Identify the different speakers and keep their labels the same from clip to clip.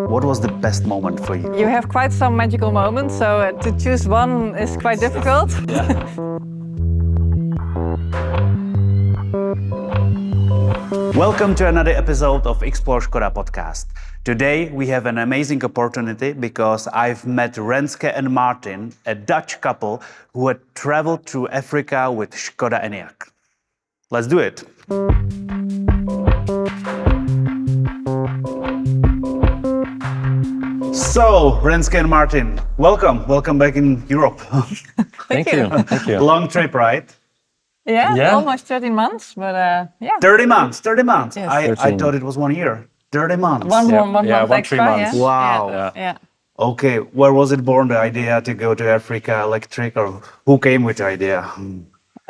Speaker 1: What was the best moment for you?
Speaker 2: You have quite some magical moments, so to choose one is quite difficult.
Speaker 1: Welcome to another episode of Explore Škoda podcast. Today we have an amazing opportunity because I've met Renske and Maarten, a Dutch couple who had traveled through Africa with Škoda Enyaq. Let's do it. So, Renske and Maarten, welcome back in Europe.
Speaker 2: Thank you.
Speaker 3: Thank you.
Speaker 1: Long trip, right?
Speaker 2: Yeah, almost 13 months, but yeah.
Speaker 1: 30 months.
Speaker 2: Yes.
Speaker 1: I thought it was 1 year. 30 months.
Speaker 2: One month
Speaker 3: 1
Speaker 2: extra,
Speaker 3: 3 months.
Speaker 2: yeah.
Speaker 1: Wow.
Speaker 2: Yeah.
Speaker 1: Okay, where was it born, the idea to go to Africa electric, or who came with the idea?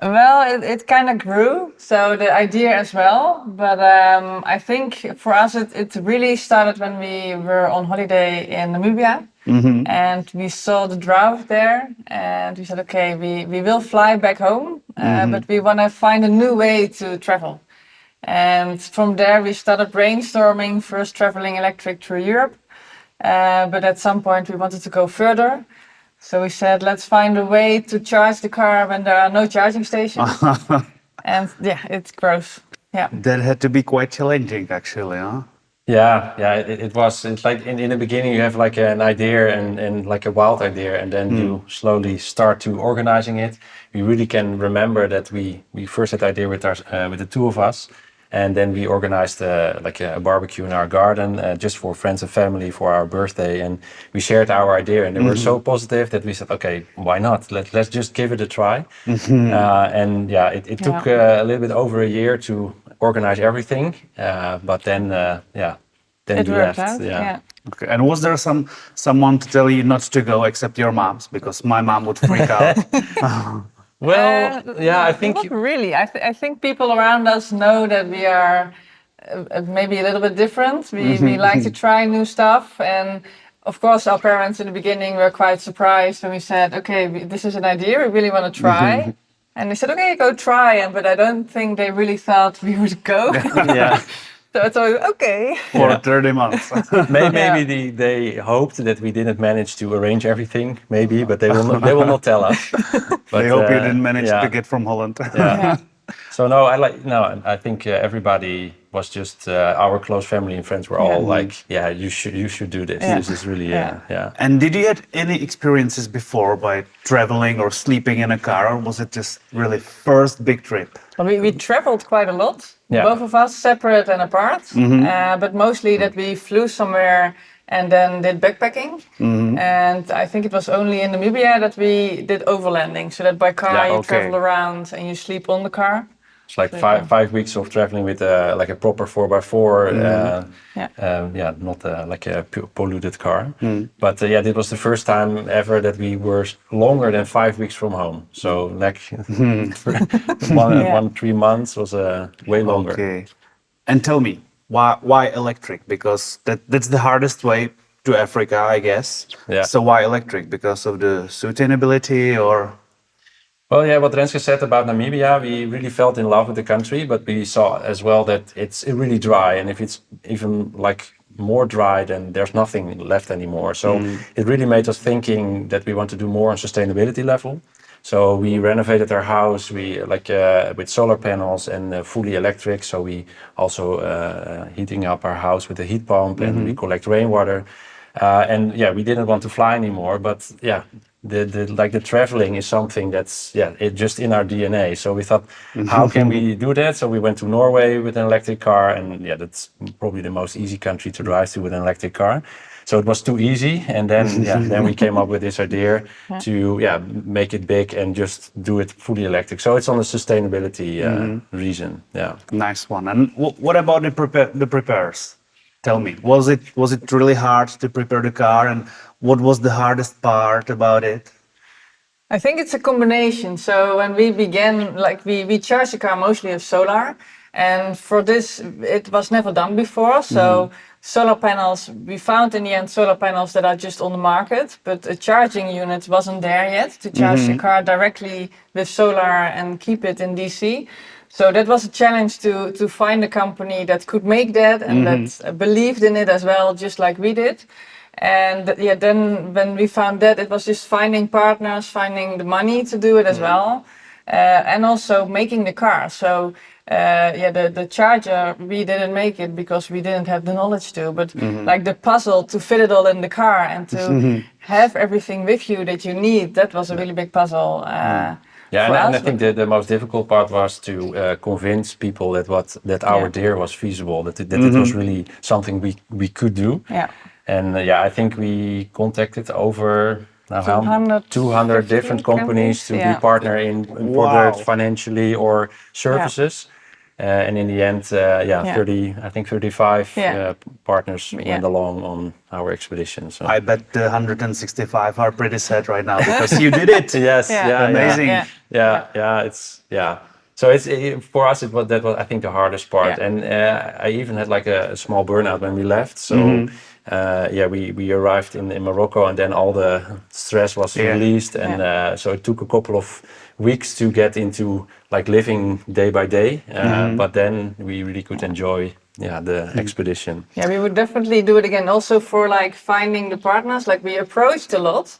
Speaker 2: Well, it kind of grew, so the idea as well. But I think for us, it really started when we were on holiday in Namibia.
Speaker 1: Mm-hmm.
Speaker 2: And we saw the drought there, and we said, okay, we will fly back home, but we want to find a new way to travel. And from there, we started brainstorming, first traveling electric through Europe. But at some point, we wanted to go further. So we said, let's find a way to charge the car when there are no charging stations. And yeah, it grows. Yeah.
Speaker 1: That had to be quite challenging, actually, huh?
Speaker 3: It was. It's like in the beginning you have like an idea and like a wild idea, and then you slowly start to organizing it. We really can remember that we first had the idea with the two of us, and then we organized like a barbecue in our garden just for friends and family for our birthday, and we shared our idea, and they were so positive that we said, okay, why not? Let's just give it a try. And yeah, it took a little bit over a year to organize everything, but then then
Speaker 2: It
Speaker 3: we
Speaker 2: worked
Speaker 3: left.
Speaker 2: out, yeah.
Speaker 1: Okay, and was there someone to tell you not to go except your moms? Because my mom would freak out.
Speaker 3: Well, I think
Speaker 2: Not really. I think people around us know that we are maybe a little bit different. We like to try new stuff, and of course our parents in the beginning were quite surprised when we said, okay, this is an idea, we really want to try. And they said, okay, go try. But I don't think they really thought we would go.
Speaker 3: yeah.
Speaker 2: So it's always, okay.
Speaker 1: For 30 months.
Speaker 3: Maybe they hoped that we didn't manage to arrange everything, maybe, but they will not tell us. But,
Speaker 1: I hope you didn't manage to get from Holland.
Speaker 3: Yeah. So I think everybody was just our close family and friends were all like, you should do this.
Speaker 2: Yeah.
Speaker 3: This is really
Speaker 1: And did you have any experiences before by traveling or sleeping in a car, or was it just really first big trip?
Speaker 2: Well, we traveled quite a lot,
Speaker 3: Yeah.
Speaker 2: both of us separate and apart, but mostly that we flew somewhere and then did backpacking. And I think it was only in Namibia that we did overlanding, so that by car you travel around and you sleep on the car.
Speaker 3: It's like 5 weeks of traveling with like a proper 4x4, not like a polluted car. But this was the first time ever that we were longer than 5 weeks from home. So like 3 months was way longer.
Speaker 1: Okay. And tell me, why electric? Because that's the hardest way to Africa, I guess.
Speaker 3: Yeah.
Speaker 1: So why electric? Because of the sustainability, or?
Speaker 3: Well, what Renske said about Namibia, we really felt in love with the country, but we saw as well that it's really dry, and if it's even like more dry, then there's nothing left anymore. So it really made us thinking that we want to do more on sustainability level. So we renovated our house, with solar panels and fully electric. So we also heating up our house with a heat pump, and we collect rainwater. We didn't want to fly anymore, but the traveling is something that's it's just in our DNA. So we thought, how can we do that? So we went to Norway with an electric car, and that's probably the most easy country to drive to with an electric car. So it was too easy, and then we came up with this idea to make it big and just do it fully electric. So it's on a sustainability reason. Yeah.
Speaker 1: Nice one. And what about the prepares? Tell me, was it really hard to prepare the car, and what was the hardest part about it?
Speaker 2: I think it's a combination. So when we began, we charged the car mostly with solar, and for this it was never done before. So solar panels, we found in the end solar panels that are just on the market, but a charging unit wasn't there yet to charge the car directly with solar and keep it in DC. So that was a challenge to find a company that could make that and that believed in it as well, just like we did. And then when we found that, it was just finding partners, finding the money to do it as well, and also making the car. So the charger, we didn't make it because we didn't have the knowledge to, but like the puzzle to fit it all in the car and to have everything with you that you need, that was a really big puzzle.
Speaker 3: And I think the most difficult part was to convince people that our deer was feasible, that it was really something we could do.
Speaker 2: Yeah.
Speaker 3: And I think we contacted over 200 different companies to be partner in products, financially or services. And in the end, 35 partners went along on our expedition. So
Speaker 1: I bet the 165 are pretty sad right now because you did it.
Speaker 3: Yes,
Speaker 1: amazing.
Speaker 3: So it's for us. That was I think the hardest part, and I even had like a small burnout when we left. So we arrived in Morocco, and then all the stress was released, and so it took a couple of weeks to get into like living day by day. But then we really could enjoy the expedition.
Speaker 2: Yeah, we would definitely do it again. Also for like finding the partners, like we approached a lot,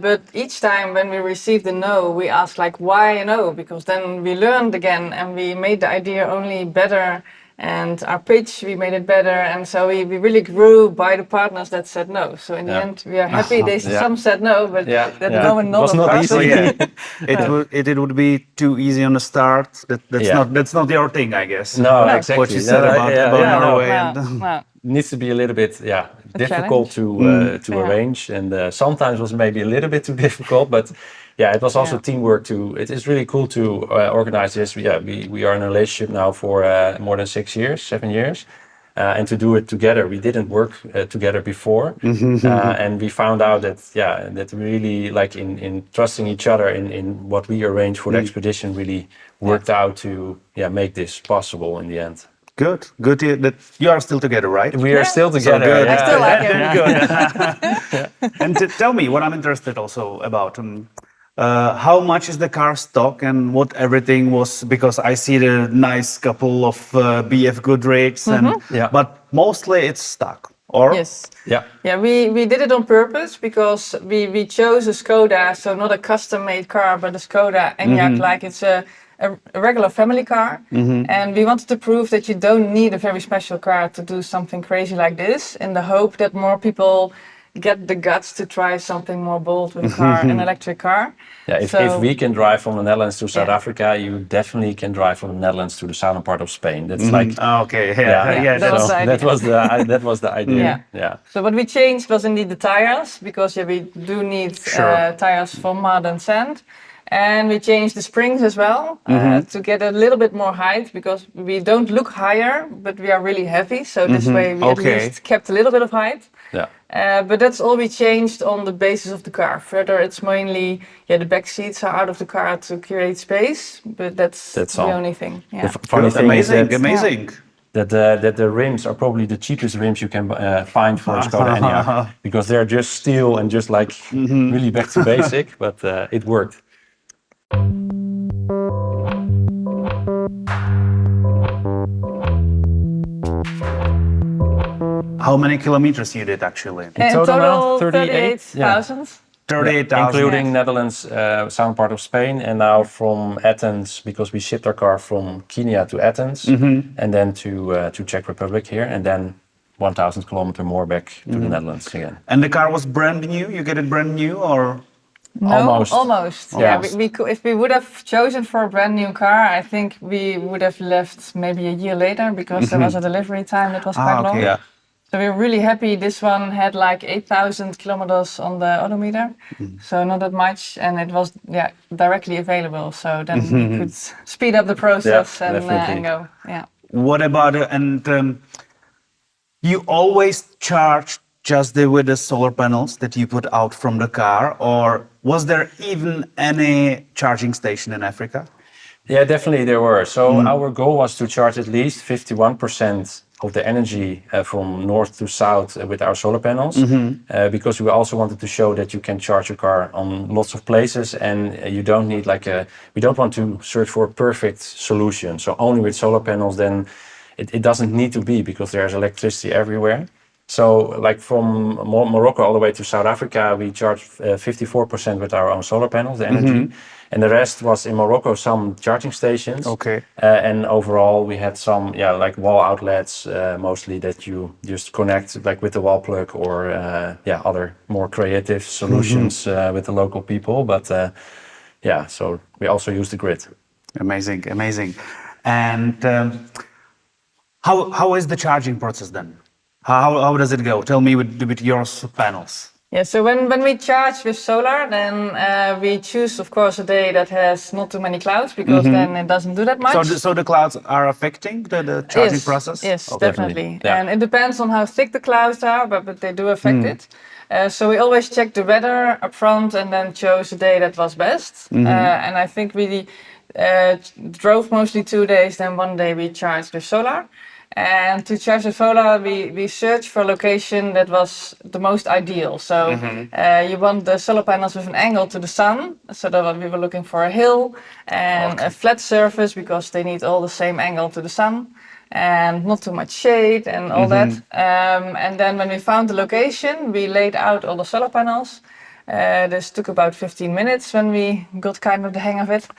Speaker 2: but each time when we received a no, we asked like why a no, because then we learned again and we made the idea only better. And our pitch, we made it better, and so we really grew by the partners that said no. So in the end, we are happy. Some said no, but that no and
Speaker 3: was not easy.
Speaker 1: It would be too easy on the start. That's not your thing, I guess.
Speaker 3: No, exactly.
Speaker 1: What you said about Norway.
Speaker 3: Needs to be a little bit difficult to arrange, and sometimes was maybe a little bit too difficult, but it was also teamwork too. It is really cool to organize this. We are in a relationship now for more than 7 years, and to do it together. We didn't work together before, and we found out that really like in trusting each other in what we arranged for the expedition really worked out to make this possible in the end.
Speaker 1: Good that you are still together, right?
Speaker 3: We are still together.
Speaker 1: So good.
Speaker 2: I still like him.
Speaker 1: Good. And tell me what I'm interested also about. How much is the car stock and what everything was? Because I see the nice couple of BF good rigs, but mostly it's stock. Or
Speaker 2: yes, we did it on purpose because we chose a Škoda, so not a custom-made car, but a Škoda Enyaq, like it's a regular family car, and we wanted to prove that you don't need a very special car to do something crazy like this, in the hope that more people get the guts to try something more bold with a car, an electric car.
Speaker 3: If we can drive from the Netherlands to South Africa, you definitely can drive from the Netherlands to the southern part of Spain. That's that was the idea.
Speaker 2: So what we changed was indeed the tires, because we do need tires for mud and sand. And we changed the springs as well to get a little bit more height, because we don't look higher, but we are really heavy. So this way we at least kept a little bit of height. But that's all we changed on the basis of the car. Further, it's mainly the back seats are out of the car to create space, but that's the only thing.
Speaker 3: The funny thing is
Speaker 1: amazing.
Speaker 3: That the rims are probably the cheapest rims you can find for a Škoda Enyaq, because they're just steel and just like really back to basic, but it worked.
Speaker 1: How many kilometers you did actually?
Speaker 2: In total 38,000.
Speaker 1: 38,000.
Speaker 3: Including Netherlands, southern part of Spain, and now from Athens, because we shipped our car from Kenya to Athens, and then to Czech Republic here, and then 1,000 kilometers more back to the Netherlands again.
Speaker 1: And the car was brand new? You get it brand new or?
Speaker 2: No, almost. Yeah, if we would have chosen for a brand new car, I think we would have left maybe a year later, because there was a delivery time that was quite long.
Speaker 1: Yeah.
Speaker 2: So we were really happy. This one had like 8,000 kilometers on the odometer, so not that much, and it was directly available. So then we could speed up the process and go. Yeah.
Speaker 1: What about you always charge just with the solar panels that you put out from the car, or was there even any charging station in Africa?
Speaker 3: Yeah, definitely there were. So our goal was to charge at least 51% of the energy from north to south with our solar panels, because we also wanted to show that you can charge your car on lots of places, and you don't need we don't want to search for a perfect solution. So only with solar panels, then it doesn't need to be, because there's electricity everywhere. So like from Morocco all the way to South Africa, we charged 54% with our own solar panels, the energy. And the rest was in Morocco, some charging stations.
Speaker 1: Okay.
Speaker 3: And overall, we had some, like wall outlets, mostly that you just connect like with the wall plug or, other more creative solutions with the local people. But so we also use the grid.
Speaker 1: Amazing, amazing. And how is the charging process then? How does it go? Tell me with your panels.
Speaker 2: Yeah, so when we charge with solar, then we choose, of course, a day that has not too many clouds, because then it doesn't do that much.
Speaker 1: So the clouds are affecting the charging process?
Speaker 2: Yes,
Speaker 1: Okay.
Speaker 2: definitely.
Speaker 3: Yeah.
Speaker 2: And it depends on how thick the clouds are, but they do affect it. So we always check the weather up front and then chose a day that was best. And I think we drove mostly 2 days, then 1 day we charged with solar. And to charge the solar, we searched for a location that was the most ideal. So you want the solar panels with an angle to the sun. So that we were looking for a hill and a flat surface, because they need all the same angle to the sun, and not too much shade and all that. And then when we found the location, we laid out all the solar panels. This took about 15 minutes when we got kind of the hang of it.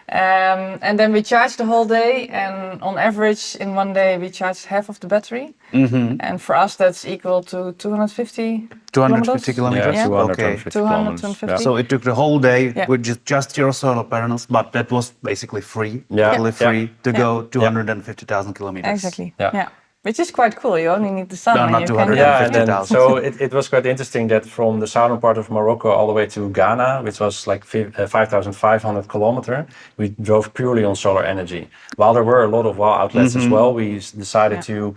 Speaker 2: And then we charged the whole day, and on average in 1 day we charged half of the battery. And for us that's equal to 250
Speaker 1: 250 kilometers?
Speaker 3: Yeah,
Speaker 1: Okay.
Speaker 3: 250 kilometers.
Speaker 2: 250.
Speaker 1: So it took the whole day with just your solar panels, but that was basically free, totally free to go 250,000 kilometers.
Speaker 2: Exactly.
Speaker 3: Yeah.
Speaker 2: Which is quite cool. You only need the sun.
Speaker 1: No,
Speaker 2: and
Speaker 1: not
Speaker 2: you
Speaker 1: 200.
Speaker 2: can...
Speaker 3: Yeah, and then,
Speaker 1: 50,000.
Speaker 3: so it was quite interesting that from the southern part of Morocco all the way to Ghana, which was like 5,500 kilometers, we drove purely on solar energy. While there were a lot of wall outlets as well, we decided to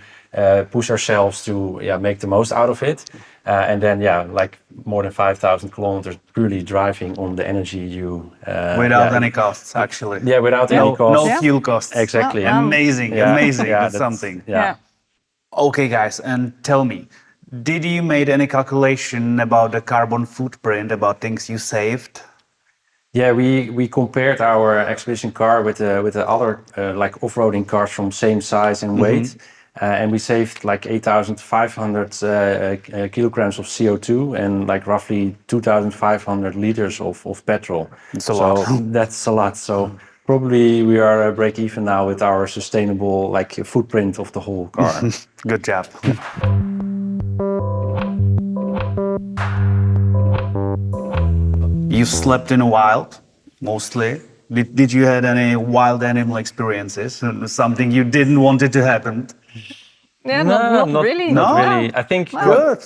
Speaker 3: push ourselves to make the most out of it. And then, like more than 5,000 kilometers purely driving on the energy you...
Speaker 1: Without any costs, actually.
Speaker 3: Yeah, without any cost.
Speaker 1: No fuel costs.
Speaker 3: Exactly.
Speaker 1: Amazing, amazing. That's something.
Speaker 3: Yeah.
Speaker 1: Okay, guys, and tell me, did you made any calculation about the carbon footprint, about things you saved?
Speaker 3: Yeah, we compared our expedition car with the other like off-roading cars from same size and weight, and we saved like 8,500 kilograms of CO2 and like roughly 2,500 liters of petrol.
Speaker 1: That's a lot.
Speaker 3: That's a lot. So probably we are break even now with our sustainable like footprint of the whole car.
Speaker 1: Good job. You slept in a wild, mostly. Did you had any wild animal experiences? Something you didn't want it to happen?
Speaker 2: Yeah, not really.
Speaker 3: Not
Speaker 1: No?
Speaker 3: really. I think
Speaker 1: Good.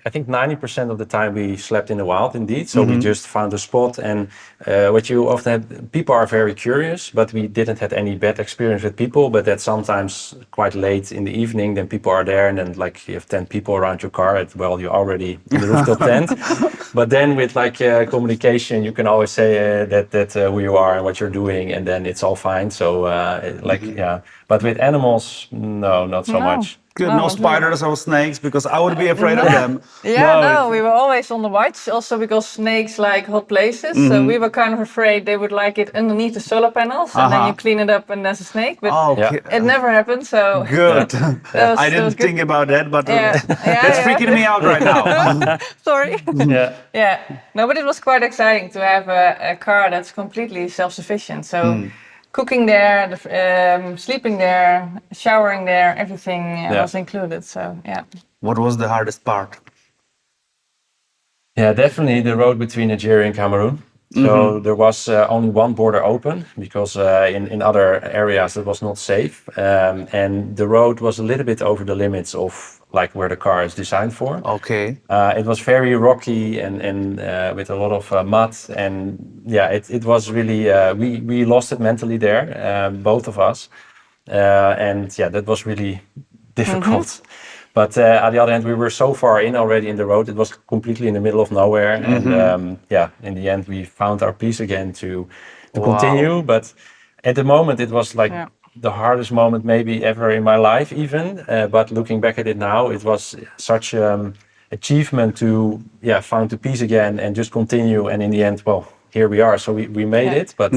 Speaker 3: I think 90% of the time we slept in the wild, indeed. So we just found a spot, and what you often have, people are very curious, but we didn't have any bad experience with people. But that sometimes quite late in the evening, then people are there, and then like you have 10 people around your car. You're already in the rooftop tent. But then with like communication, you can always say that who you are and what you're doing, and then it's all fine. So But with animals, no, not so much.
Speaker 1: Good.
Speaker 2: No,
Speaker 1: No spiders or snakes, because I would be afraid of them.
Speaker 2: We were always on the watch, also because snakes like hot places. So we were kind of afraid they would like it underneath the solar panels, and then you clean it up and there's a snake. But
Speaker 1: Okay.
Speaker 2: it never happened, so...
Speaker 1: Good. I
Speaker 2: was
Speaker 1: didn't
Speaker 2: good.
Speaker 1: think about that, but
Speaker 2: Yeah.
Speaker 1: that's freaking me out right now.
Speaker 2: Sorry.
Speaker 3: Yeah.
Speaker 2: No, but it was quite exciting to have a car that's completely self-sufficient. So cooking there, sleeping there, showering there, everything was included. So
Speaker 1: What was the hardest part?
Speaker 3: Yeah, definitely the road between Nigeria and Cameroon. So there was only one border open, because in other areas it was not safe. And the road was a little bit over the limits of like where the car is designed for.
Speaker 1: Okay.
Speaker 3: It was very rocky and with a lot of mud, and it was really we lost it mentally there, both of us, and that was really difficult. But on the other hand, we were so far in already in the road; it was completely in the middle of nowhere, and in the end we found our peace again to continue. But at the moment, it was like the hardest moment maybe ever in my life even. But looking back at it now, it was such achievement to find the peace again and just continue. And in the end, well, here we are. So we made it. But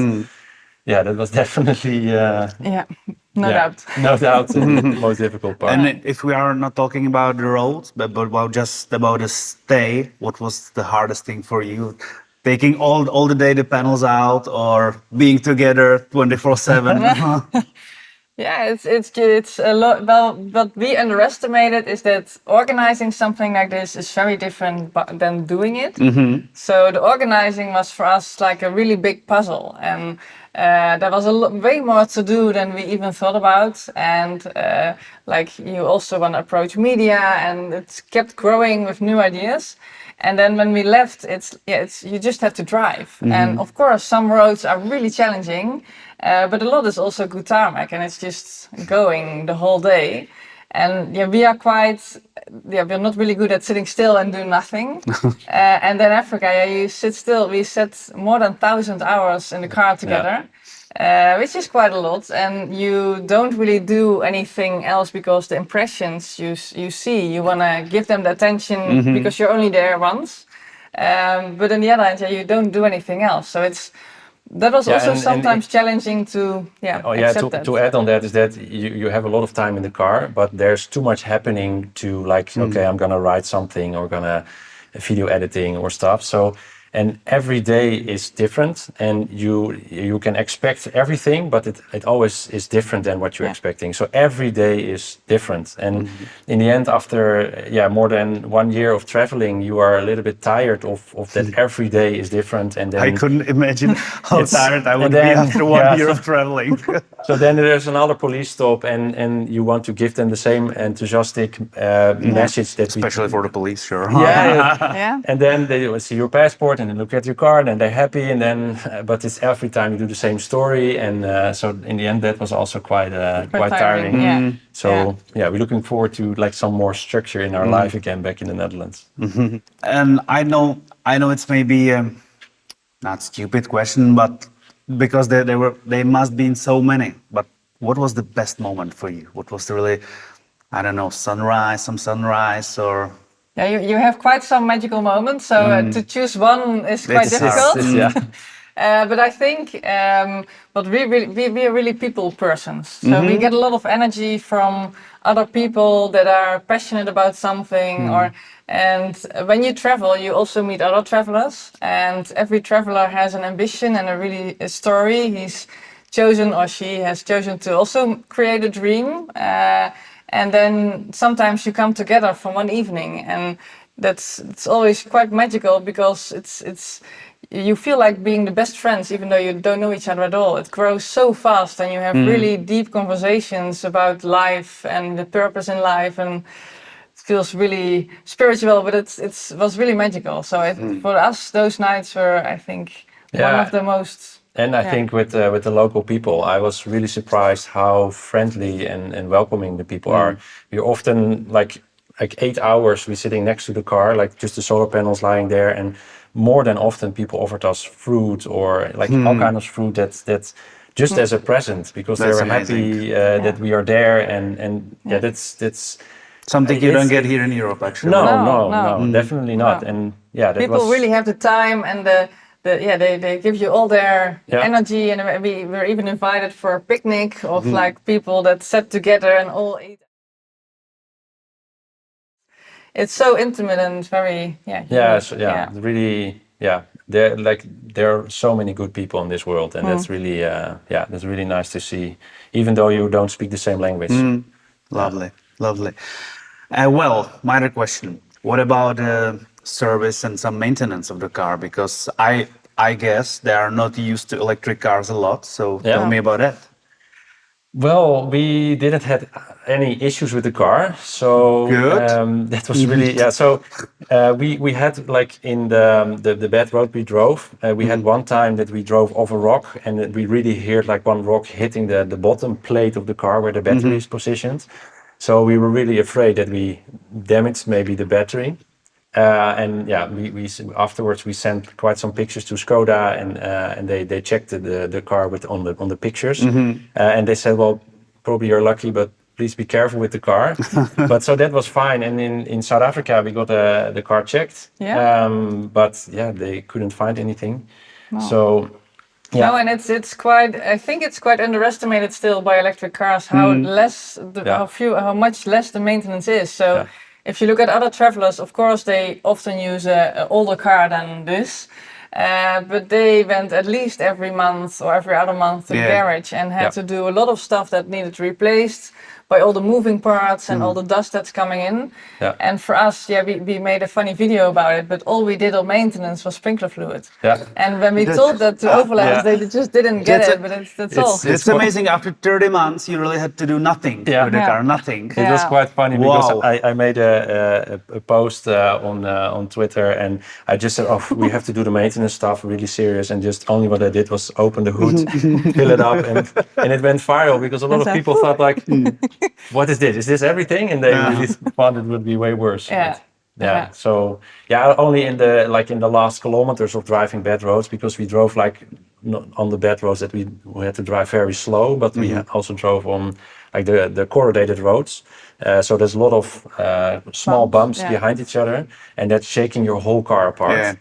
Speaker 3: yeah, that was definitely
Speaker 2: no doubt.
Speaker 3: No doubt the most difficult part.
Speaker 1: And if we are not talking about the roads, but about just about the stay, what was the hardest thing for you? Taking all the data panels out or being together 24/7?
Speaker 2: Yeah, it's a lot. Well, what we underestimated is that organizing something like this is very different than doing it. So the organizing was for us like a really big puzzle, and there was way more to do than we even thought about. And like you also want to approach media, and it kept growing with new ideas. And then when we left, it's you just have to drive. And of course, some roads are really challenging, but a lot is also good tarmac, and it's just going the whole day. And we are we're not really good at sitting still and do nothing. And then Africa, you sit still. We sat more than 1,000 hours in the car together. Which is quite a lot, and you don't really do anything else because the impressions you see, you want to give them the attention because you're only there once. But on the other hand, you don't do anything else. So that was also sometimes challenging to accept that.
Speaker 3: To add on that is that you have a lot of time in the car, but there's too much happening to okay, I'm gonna write something or gonna video editing or stuff. So. And every day is different, and you can expect everything, but it always is different than what you're expecting. So every day is different, and in the end, after more than 1 year of traveling, you are a little bit tired of that. Every day is different, and then
Speaker 1: I couldn't imagine how tired I would be after 1 year of traveling.
Speaker 3: So then there's another police stop, and you want to give them the same enthusiastic message that
Speaker 1: especially for the police, sure.
Speaker 3: And then they will see your passport and then look at your card and they're happy, and then but it's every time you do the same story, and so in the end that was also quite tiring. So we're looking forward to like some more structure in our life again back in the Netherlands.
Speaker 1: And I know it's maybe not stupid question, but because they must be in so many. But what was the best moment for you? What was the really, I don't know, some sunrise or?
Speaker 2: Yeah, you have quite some magical moments. So to choose one is quite difficult. But I think but we are really people persons. So we get a lot of energy from other people that are passionate about something. And when you travel, you also meet other travelers. And every traveler has an ambition and a story. He's chosen or she has chosen to also create a dream. And then sometimes you come together for one evening, and it's always quite magical because it's you feel like being the best friends even though you don't know each other at all. It grows so fast, and you have really deep conversations about life and the purpose in life, and it feels really spiritual. But it was really magical. So for us, those nights were, I think, one of the most.
Speaker 3: And I think with the local people, I was really surprised how friendly and welcoming the people are. We're often like 8 hours we're sitting next to the car, like just the solar panels lying there, and more than often people offered us fruit or like all kinds of fruit that's just as a present because they were happy that we are there, and that's
Speaker 1: something you don't get here in Europe actually.
Speaker 3: No, definitely not. And
Speaker 2: people really have the time and they give you all their energy, and we were even invited for a picnic of like people that sat together and all ate. It's so intimate and very
Speaker 3: really there are so many good people in this world, and that's really nice to see, even though you don't speak the same language.
Speaker 1: Lovely. Well, minor question. What about service and some maintenance of the car? Because I guess they are not used to electric cars a lot. So tell me about that.
Speaker 3: Well, we didn't have any issues with the car, so that was really So we had like in the bad road we drove. We had one time that we drove off a rock, and we really heard like one rock hitting the bottom plate of the car where the battery is positioned. So we were really afraid that we damaged maybe the battery. And we afterwards we sent quite some pictures to Škoda, and they checked the car on the pictures, and they said, well, probably you're lucky, but please be careful with the car. But so that was fine. And in South Africa, we got the car checked.
Speaker 2: Yeah.
Speaker 3: But yeah, they couldn't find anything.
Speaker 2: No.
Speaker 3: So yeah.
Speaker 2: No, and it's quite. I think it's quite underestimated still by electric cars how less, how much less the maintenance is. So if you look at other travelers, of course they often use an older car than this. But they went at least every month or every other month to the garage and had to do a lot of stuff that needed replaced by all the moving parts and all the dust that's coming in. Yeah. And for us, we made a funny video about it, but all we did on maintenance was sprinkler fluid. Yeah. And when we told that to overlanders, they just didn't get it, but that's all.
Speaker 1: It's amazing. After 30 months, you really had to do nothing with the car, nothing.
Speaker 3: It was quite funny because I made a post on Twitter and I just said, we have to do the maintenance stuff really serious, and just only what I did was open the hood, fill it up, and it went viral because a lot of people thought like, what is this? Is this everything? And they really thought it would be way worse. Yeah. So only in the last kilometers of driving bad roads, because we drove on the bad roads that we had to drive very slow, but we also drove on like the corrugated roads. So there's a lot of small bumps behind each other, and that's shaking your whole car apart. Yeah.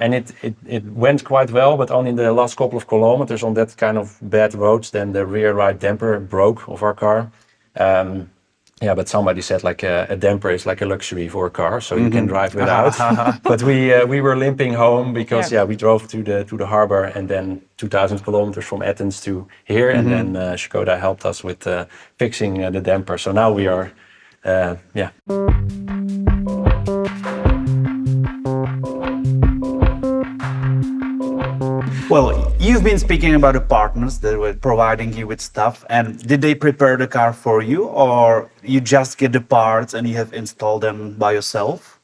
Speaker 3: And it went quite well, but only in the last couple of kilometers on that kind of bad roads, then the rear right damper broke of our car. But somebody said like a damper is like a luxury for a car, so you can drive without. But we were limping home because we drove to the harbor and then 2,000 kilometers from Athens to here, and then Škoda helped us with fixing the damper. So now we are,
Speaker 1: Well, you've been speaking about the partners that were providing you with stuff, and did they prepare the car for you, or you just get the parts and you have installed them by yourself?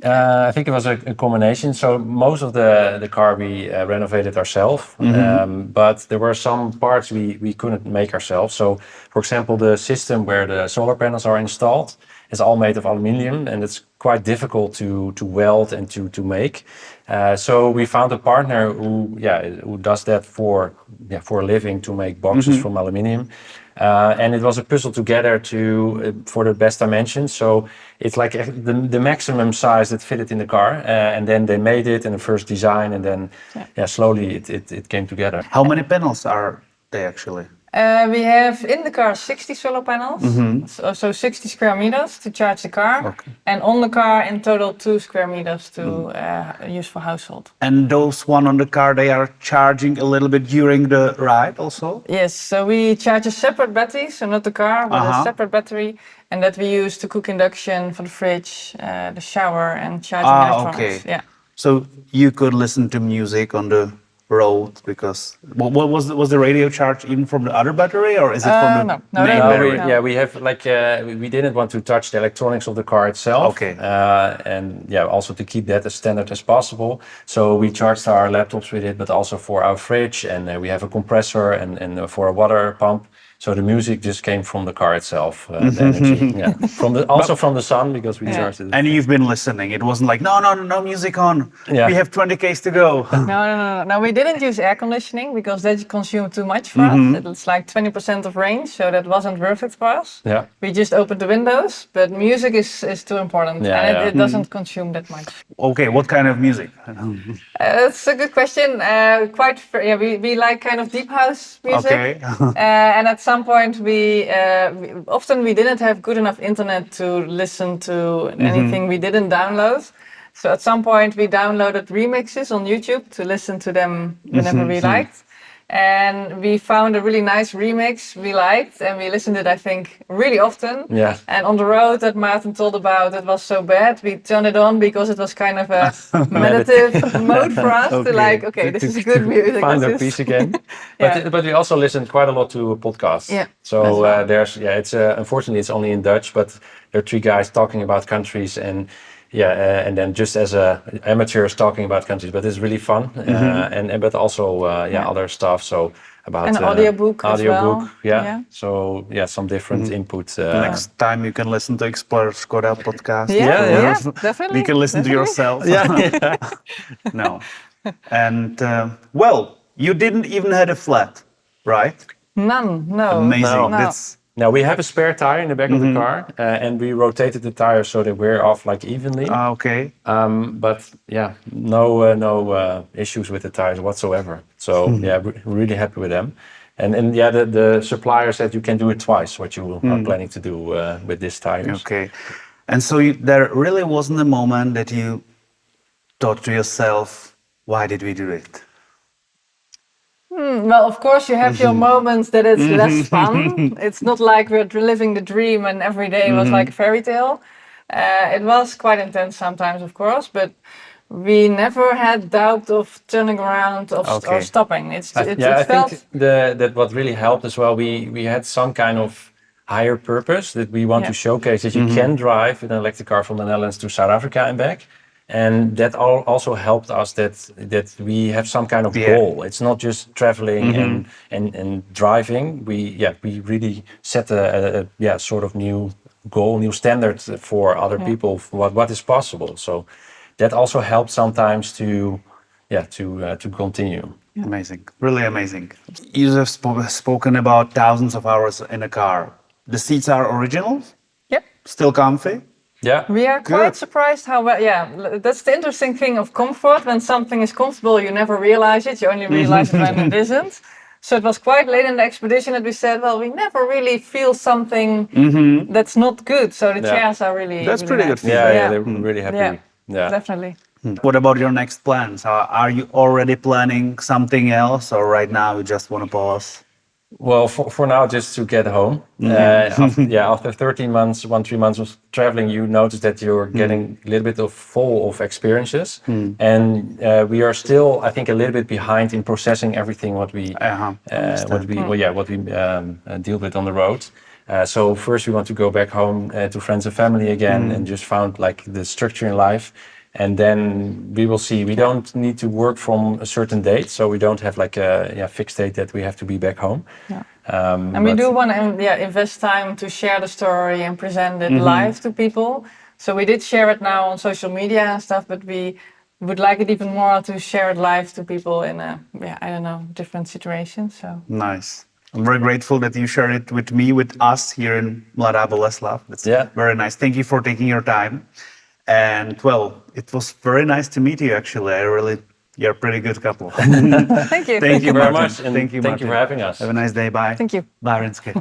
Speaker 3: I think it was a combination. So most of the car we renovated ourselves, but there were some parts we couldn't make ourselves. So, for example, the system where the solar panels are installed is all made of aluminium, and it's quite difficult to weld and to make. So we found a partner who does that for a living, to make boxes from aluminium. And it was a puzzle together for the best dimensions. So it's like the maximum size that fitted in the car. And then they made it in the first design, and then slowly it came together.
Speaker 1: How many panels are they actually?
Speaker 2: We have in the car 60 solar panels, so 60 square meters to charge the car, and on the car in total 2 square meters to use for household.
Speaker 1: And those one on the car, they are charging a little bit during the ride also?
Speaker 2: Yes, so we charge a separate battery, so not the car, but a separate battery, and that we use to cook induction, for the fridge, the shower, and charging electronics.
Speaker 1: Okay. Yeah. So you could listen to music on the road, because what was the radio charge even from the other battery, or is it from the main battery?
Speaker 3: We have we didn't want to touch the electronics of the car itself. Okay. And also to keep that as standard as possible. So we charged our laptops with it, but also for our fridge, and we have a compressor and for a water pump. So the music just came from the car itself, the energy. From the sun, because we charged it.
Speaker 1: And you've been listening. It wasn't like no music on. Yeah. We have 20 k's to go.
Speaker 2: No. We didn't use air conditioning because that consumed too much for us. It's like 20% of range, so that wasn't worth it for us. Yeah. We just opened the windows, but music is too important, and it doesn't consume that much.
Speaker 1: Okay, what kind of music?
Speaker 2: That's a good question. We like kind of deep house music. Okay. And at some point we often didn't have good enough internet to listen to anything we didn't download. So at some point we downloaded remixes on YouTube to listen to them whenever we liked. And we found a really nice remix we liked, and we listened to it, I think, really often. Yeah. And on the road that Maarten told about, it was so bad, we turned it on because it was kind of a meditative mode for us to this is good music.
Speaker 3: Find our peace again. But we also listened quite a lot to podcasts. Yeah. So it's unfortunately it's only in Dutch, but there are 3 guys talking about countries, and and then just as amateurs talking about countries, but it's really fun, but also other stuff. So about
Speaker 2: an audiobook as well.
Speaker 3: So some different input.
Speaker 1: Next time you can listen to Explore Škoda podcast.
Speaker 2: Definitely.
Speaker 1: You can listen to yourself. No, and you didn't even have a flat, right?
Speaker 2: None, no.
Speaker 1: Amazing.
Speaker 3: No.
Speaker 1: That's
Speaker 3: Now we have a spare tire in the back of the car, and we rotated the tires so they wear off like evenly.
Speaker 1: okay.
Speaker 3: But yeah, no issues with the tires whatsoever. So yeah, we're really happy with them. And yeah, the supplier said you can do it twice, what you are planning to do with these tires.
Speaker 1: Okay. And so there really wasn't a moment that you thought to yourself, why did we do it?
Speaker 2: Well, of course, you have your moments that it's less fun. It's not like we're living the dream and every day was like a fairy tale. It was quite intense sometimes, of course, but we never had doubt of turning around or stopping. It
Speaker 3: I
Speaker 2: felt.
Speaker 3: think that what really helped as well, we had some kind of higher purpose that we want to showcase that you can drive with an electric car from the Netherlands to South Africa and back. And that also helped us that we have some kind of goal. It's not just traveling and driving. We really set a sort of new goal, new standard for other people for what is possible. So that also helps sometimes to continue.
Speaker 1: Yeah. Amazing, really amazing. You have spoken about thousands of hours in a car. The seats are original?
Speaker 2: Yep.
Speaker 1: Still comfy?
Speaker 3: Yeah.
Speaker 2: We are quite surprised how well, that's the interesting thing of comfort. When something is comfortable, you never realize it. You only realize it when it isn't. So it was quite late in the expedition that we said, well, we never really feel something that's not good. So the chairs are really
Speaker 1: That's
Speaker 2: really
Speaker 1: pretty
Speaker 2: nice.
Speaker 1: good.
Speaker 3: Yeah, they're really happy.
Speaker 2: Yeah, definitely.
Speaker 1: What about your next plans? Are you already planning something else, or right now you just want to pause?
Speaker 3: Well, for now, just to get home. After 13 months of traveling, you notice that you're getting a little bit full of experiences, and we are still, I think, a little bit behind in processing everything what we deal with on the road. So first, we want to go back home to friends and family again, and just found like the structure in life. And then we will see. We don't need to work from a certain date, so we don't have like a fixed date that we have to be back home.
Speaker 2: Yeah. And we do want to invest time to share the story and present it live to people. So we did share it now on social media and stuff, but we would like it even more to share it live to people in different situations. So
Speaker 1: nice. I'm very grateful that you share it with me, with us here in Mladá Boleslav. That's very nice. Thank you for taking your time. And well, it was very nice to meet you. Actually, you're a pretty good couple.
Speaker 2: Thank you.
Speaker 1: Thank you
Speaker 3: very
Speaker 1: Maarten.
Speaker 3: much. And
Speaker 1: thank you
Speaker 3: for having us.
Speaker 1: Have a nice day. Bye.
Speaker 2: Thank you.
Speaker 1: Bye, Renske.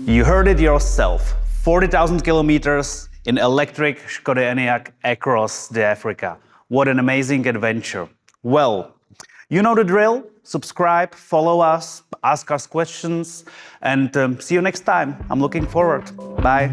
Speaker 1: You heard it yourself. 40,000 kilometers in electric Škoda Enyaq across the Africa. What an amazing adventure. Well, you know the drill. Subscribe, follow us, ask us questions, and see you next time. I'm looking forward. Bye.